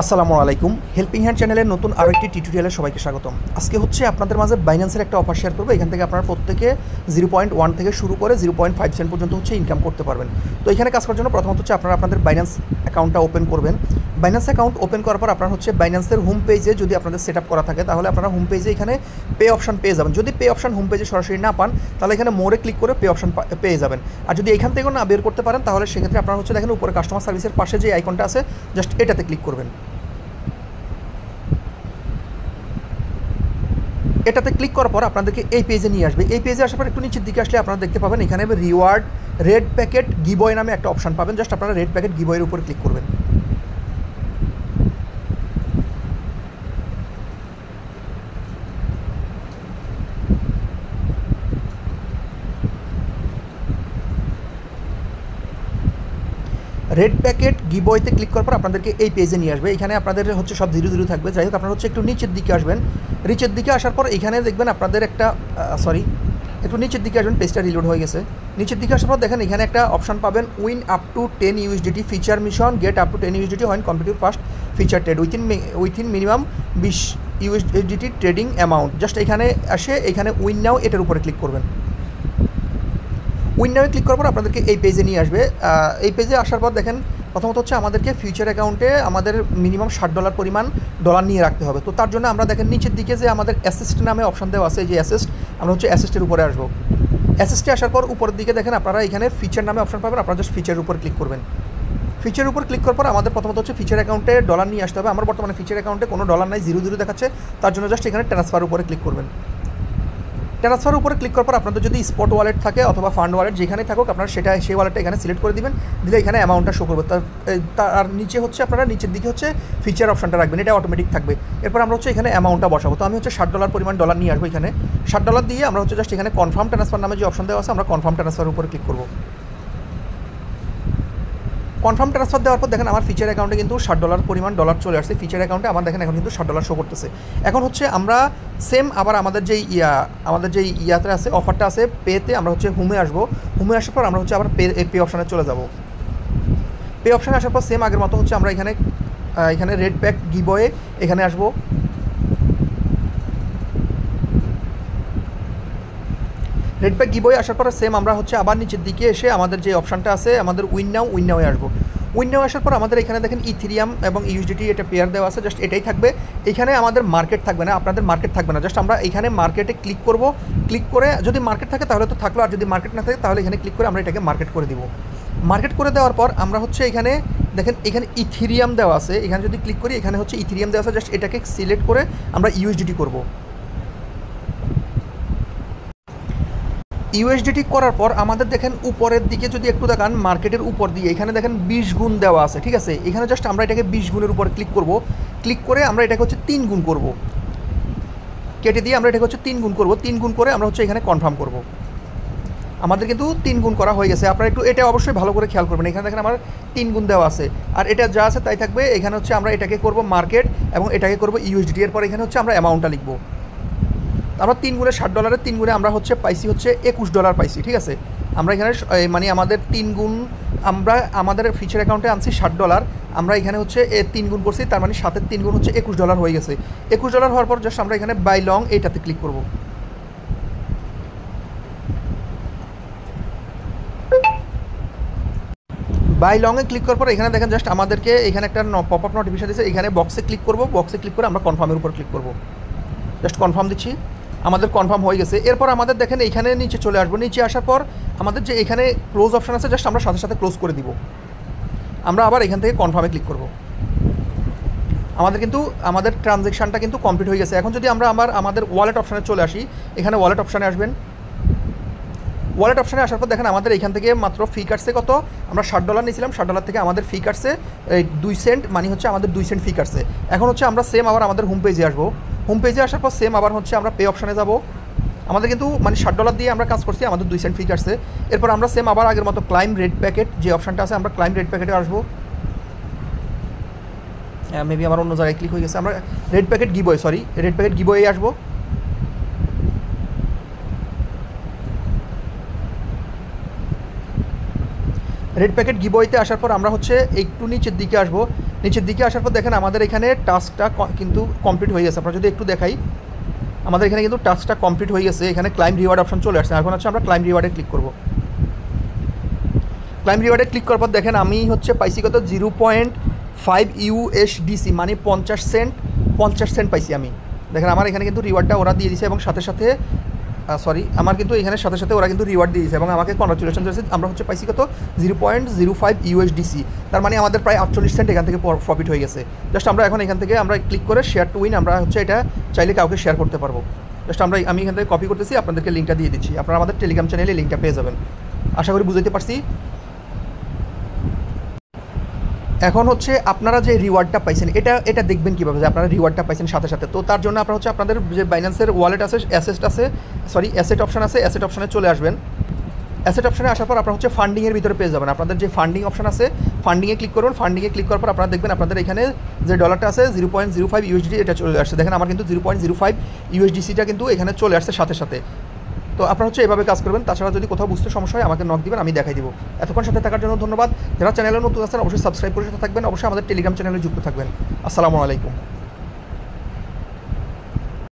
আসসালামু আলাইকুম। Helping hand চ্যানেলের নতুন আরও একটি টিউটোরিয়ালে সবাইকে স্বাগতম। আজকে হচ্ছে আপনাদের মাঝে বাইন্যান্সের একটা অফার শেয়ার করবো। এখান থেকে আপনারা প্রত্যেকে 0.1 থেকে শুরু করে 0.5 সেন্ট পর্যন্ত হচ্ছে ইনকাম করতে পারবেন। তো এখানে কাজ করার জন্য প্রথমত হচ্ছে আপনারা আপনাদের বাইন্যান্স অ্যাকাউন্টটা ওপেন করবেন। বাইন্যান্স অ্যাকাউন্ট ওপেন করার পর আপনার হচ্ছে বাইন্যান্সের হোম পেজে যদি আপনাদের সেট আপ করা থাকে তাহলে আপনারা হোম পেজে এখানে পে অপশন পেয়ে যাবেন। যদি পে অপশন হোম পেজে সরাসরি না পান তাহলে এখানে মোড়ে ক্লিক করে পে অপশন পেয়ে যাবেন। আর যদি এখান থেকেও না বের করতে পারেন তাহলে সেক্ষেত্রে আপনারা হচ্ছে দেখেন উপরে কাস্টমার সার্ভিসের পাশে যে আইকনটা আছে জাস্ট এটাতে ক্লিক করবেন। এটাতে ক্লিক করার পর আপনাদেরকে এই পেজে নিয়ে আসবে। এই পেজে আসার পর একটু নিচের দিকে আসলে আপনারা দেখতে পাবেন এখানে রিওয়ার্ড রেড প্যাকেট গিভওয়ে নামে একটা অপশন পাবেন। জাস্ট আপনারা রেড প্যাকেট গিভওয়ের উপর ক্লিক করবেন। রেড প্যাকেট গিভওয়েতে ক্লিক করার পর আপনাদেরকে এই পেজে নিয়ে আসবে। এখানে আপনাদের হচ্ছে সব 0 থাকবে। যাই হোক আপনারা হচ্ছে একটু নিচের দিকে আসবেন। নিচের দিকে আসার পর এখানে দেখবেন আপনাদের একটা একটু নিচের দিকে আসবেন। পেজটা রিলোড হয়ে গেছে। নিচের দিকে আসার পর দেখেন এখানে একটা অপশন পাবেন win up to 10 USDT feature mission get up to 10 USDT when competitive first feature trade within minimum 20 USDT trading amount. Just এখানে আসে এখানে উইন নাও এটার উপরে ক্লিক করবেন। উইন নাও ক্লিক করার পর আপনাদেরকে এই পেজে নিয়ে আসবে। এই পেজে আসার পর দেখেন প্রথমত হচ্ছে আমাদেরকে ফিউচার অ্যাকাউন্টে আমাদের মিনিমাম $60 পরিমাণ ডলার নিয়ে রাখতে হবে। তো তার জন্য আমরা দেখেন নিচের দিকে যে আমাদের অ্যাসিস্ট নামে অপশন দেওয়া আছে, যে অ্যাসিস্ট, আমরা হচ্ছে অ্যাসিস্টের উপরে আসবো। অ্যাসিস্টে আসার পর উপরের দিকে দেখেন আপনারা এখানে ফিচার নামে অপশন পাবেন। আপনারা জাস্ট ফিচারের উপর ক্লিক করবেন। ফিচারের উপর ক্লিক করার পর আমাদের প্রথমত হচ্ছে ফিচার অ্যাকাউন্টে ডলার নিয়ে আসতে হবে। আমার বর্তমানে ফিচার অ্যাকাউন্টে কোনো ডলার নাই, 0 দেখাচ্ছে। তার জন্য জাস্ট এখানে ট্রান্সফার উপরে ক্লিক করবেন। ট্রান্সফার উপরে ক্লিক করার পর আপনাদের যদি স্পট ওয়ালেট থাকে অথবা ফান্ড ওয়ালেট যেখানে থাকুক আপনারা সেই ওয়ালেটটা এখানে সিলেক্ট করে দিবেন। দিলে এখানে অ্যামাউন্টটা শো করবে। তার নিচে হচ্ছে আপনারা নিচের দিকে হচ্ছে ফিচার অপশনটা রাখবেন, এটা অটোমেটিক থাকবে। এরপর আমরা হচ্ছে এখানে অ্যামাউন্টটা বসাবো। তো আমি হচ্ছে $60 পরিমাণ ডলার নিয়ে আসবো। এখানে $60 দিয়ে আমরা হচ্ছে জাস্ট এখানে কনফার্ম ট্রান্সফার নামে যে অপশন দেওয়া আছে আমরা কনফার্ম ট্রান্সফার উপরে ক্লিক করবো। কনফার্ম ট্রান্সফার দেওয়ার পর দেখেন আমার ফিচার অ্যাকাউন্টে কিন্তু $60 পরিমাণ ডলার চলে আসছে। ফিচার অ্যাকাউন্টে আমার দেখেন এখন কিন্তু $60 শো করতেছে। এখন হচ্ছে আমরা সেম আবার আমাদের যেই ইয়াতে আছে অফারটা আছে পেতে আমরা হচ্ছে হোমে আসবো। হোমে আসার পর আমরা হচ্ছে আবার পে অপশানে চলে যাব। পে অপশানে আসার পর সেম আগের মতো হচ্ছে আমরা এখানে রেড প্যাক গিভওয়ে এখানে আসবো। রেড প্যাক গিভওয়ে আসার পর সেম আমরা হচ্ছে আবার নিচের দিকে এসে আমাদের যে অপশানটা আছে আমাদের উইন নাওয়ে আসবো। উইন নাও আসার পর আমাদের এখানে দেখেন ইথেরিয়াম এবং ইউএসডিটি এটা পেয়ার দেওয়া আছে। জাস্ট এটাই থাকবে। এখানে আমাদের মার্কেট থাকবে না, আপনাদের মার্কেট থাকবে না। জাস্ট আমরা এখানে মার্কেটে ক্লিক করব। ক্লিক করে যদি মার্কেট থাকে তাহলে তো থাকলো, আর যদি মার্কেট না থাকে তাহলে এখানে ক্লিক করে আমরা এটাকে মার্কেট করে দিব। মার্কেট করে দেওয়ার পর আমরা হচ্ছে এখানে দেখেন এখানে ইথেরিয়াম দেওয়া আছে। এখানে যদি ক্লিক করি এখানে হচ্ছে ইথেরিয়াম দেওয়া আছে। জাস্ট এটাকে সিলেক্ট করে আমরা ইউএসডিটি করব। ইউএসডিটি করার পর আমাদের দেখেন উপরের দিকে যদি একটু দেখান মার্কেটের উপর দিয়ে এখানে দেখেন 20 গুণ দেওয়া আছে, ঠিক আছে। এখানে জাস্ট আমরা এটাকে 20 গুণের উপর ক্লিক করব। ক্লিক করে আমরা এটাকে হচ্ছে 3 গুণ করব। কেটে দিয়ে আমরা এটাকে হচ্ছে 3 গুণ করব। 3 গুণ করে আমরা হচ্ছে এখানে কনফার্ম করব। আমাদের কিন্তু 3 গুণ করা হয়ে গেছে। আপনারা একটু এটা অবশ্যই ভালো করে খেয়াল করবেন। এখানে দেখেন আমার 3 গুণ দেওয়া আছে, আর এটা যা আছে তাই থাকবে। এখানে হচ্ছে আমরা এটাকে করব মার্কেট এবং এটাকে করব ইউএসডিটি। এরপর এখানে হচ্ছে আমরা অ্যামাউন্টটা লিখব। আমরা 3 গুণে $60 3 গুণে আমরা হচ্ছে পাইছি হচ্ছে $21 পাইছি, ঠিক আছে। আমরা এখানে মানে আমাদের 3 গুণ আমরা আমাদের ফিচার অ্যাকাউন্টে আনছি $60, আমরা এখানে হচ্ছে 3 গুণ করছি, তার মানে 7-এর 3 গুণ হচ্ছে $21 হয়ে গেছে। $21 হওয়ার পর জাস্ট আমরা এখানে বাই লং এইটাতে ক্লিক করব। বাই লংয়ে ক্লিক করার পর এখানে দেখেন জাস্ট আমাদেরকে এখানে একটা পপ আপ নোটিফিকেশন দিচ্ছে। এখানে বক্সে ক্লিক করব। বক্সে ক্লিক করে আমরা কনফার্মের উপর ক্লিক করব। জাস্ট কনফার্ম দিচ্ছি। আমাদের কনফার্ম হয়ে গেছে। এরপর আমাদের দেখেন এইখানে নিচে চলে আসবো। নিচে আসার পর আমাদের যে এখানে ক্লোজ অপশান আছে জাস্ট আমরা সাথে সাথে ক্লোজ করে দিব। আমরা আবার এখান থেকে কনফার্মে ক্লিক করব। আমাদের ট্রানজ্যাকশানটা কিন্তু কমপ্লিট হয়ে গেছে। এখন যদি আমরা আমাদের ওয়ালেট অপশানে চলে আসি, এখানে ওয়ালেট অপশানে আসবেন। ওয়ালেট অপশানে আসার পর দেখেন আমাদের এখান থেকে মাত্র ফি কাটছে কত, আমরা $60 নিয়েছিলাম, $60 থেকে আমাদের ফি কাটছে 2 সেন্ট, মানে হচ্ছে আমাদের 2 সেন্ট ফি কাটছে। এখন হচ্ছে আমরা সেম আবার আমাদের হোম পেজে আসবো। হোম পেজে আসার পর সেম আবার হচ্ছে আমরা পে অপশানে যাব। আমাদের কিন্তু মানে $60 দিয়ে আমরা কাজ করছি, আমাদের 2 সেন্ট ফি কাটছে। এরপর আমরা সেম আবার আগের মতো ক্লাইম রেড প্যাকেট যে অপশানটা আছে আমরা ক্লাইম রেড প্যাকেটে আসবো। মেবি আমার অন্য জায়গায় ক্লিক হয়ে গেছে। আমরা রেড প্যাকেট গিভওয়ে আসবো। রেড প্যাকেট গিভওয়েতে আসার পর আমরা হচ্ছে একটু নিচের দিকে আসবো। নিচের দিকে আসার পর দেখেন আমাদের এখানে টাস্কটা কিন্তু কমপ্লিট হয়ে গেছে। আপনারা যদি একটু দেখাই, আমাদের এখানে কিন্তু টাস্কটা কমপ্লিট হয়ে গেছে। এখানে ক্লাইম রিওয়ার্ড অপশন চলে আসছে। এখন হচ্ছে আমরা ক্লাইম রিওয়ার্ডে ক্লিক করব। ক্লাইম রিওয়ার্ডে ক্লিক করার পর দেখেন আমি হচ্ছে পাইছি কত 0.5 USDC, মানে 50 সেন্ট পাইছি আমি। দেখেন আমার এখানে কিন্তু রিওয়ার্ডটা ওরা দিয়ে দিয়েছে এবং সাথে সাথে আমার কিন্তু এখানে সাথে সাথে ওরা কিন্তু রিওয়ার্ড দিয়ে দিয়েছে এবং আমাকে কনগ্রাচুলেশন দিয়েছে। আমরা হচ্ছে পাইছি কত 0.05 USDC, তার মানে আমাদের প্রায় 48 সেন্ট এখান থেকে প্রফিট হয়ে গেছে। জাস্ট আমরা এখন এখান থেকে আমরা ক্লিক করে শেয়ার টু উইন, আমরা হচ্ছে এটা চাইলে কাউকে শেয়ার করতে পারবো। জাস্ট আমি এখান থেকে কপি করতেছি, আপনাদেরকে লিঙ্কটা দিয়ে দিচ্ছি। আপনারা আমাদের টেলিগ্রাম চ্যানেলে লিঙ্কটা পেয়ে যাবেন। আশা করি বুঝতে পারছি। এখন হচ্ছে আপনারা যে রিওয়ার্ডটা পাইছেন এটা দেখবেন কীভাবে যে আপনারা রিওয়ার্ডটা পাইছেন সাথে সাথে। তো তার জন্য আপনারা হচ্ছে আপনাদের যে বাইন্যান্সের ওয়ালেট আছে, অ্যাসেট অপশন আছে, অ্যাসেট অপশনে চলে আসবেন। অ্যাসেট অপশনে আসার পর আপনারা হচ্ছে ফান্ডিংয়ের ভিতরে পেয়ে যাবেন। আপনাদের যে ফান্ডিং অপশন আছে, ফান্ডিংয়ে ক্লিক করুন। ফান্ডিংয়ে ক্লিক করার পর আপনারা দেখবেন আপনাদের এখানে যে ডলারটা আছে 0.05 USD, এটা চলে আসছে। দেখেন আমার কিন্তু 0.05 USDCটা কিন্তু এখানে চলে আসছে সাথে সাথে। তো আপনারা হচ্ছে এভাবে কাজ করবেন। তাছাড়া যদি কোথাও বুঝতে সমস্যা হয় আমাকে নক দিবেন, আমি দেখাই দিব। এতক্ষণ সাথে থাকার জন্য ধন্যবাদ। যারা চ্যানেলে নতুন আছেন অবশ্যই সাবস্ক্রাইব করে সাথে থাকবেন, অবশ্যই আমাদের টেলিগ্রাম চ্যানেলে যুক্ত থাকবেন। আসসালামু আলাইকুম।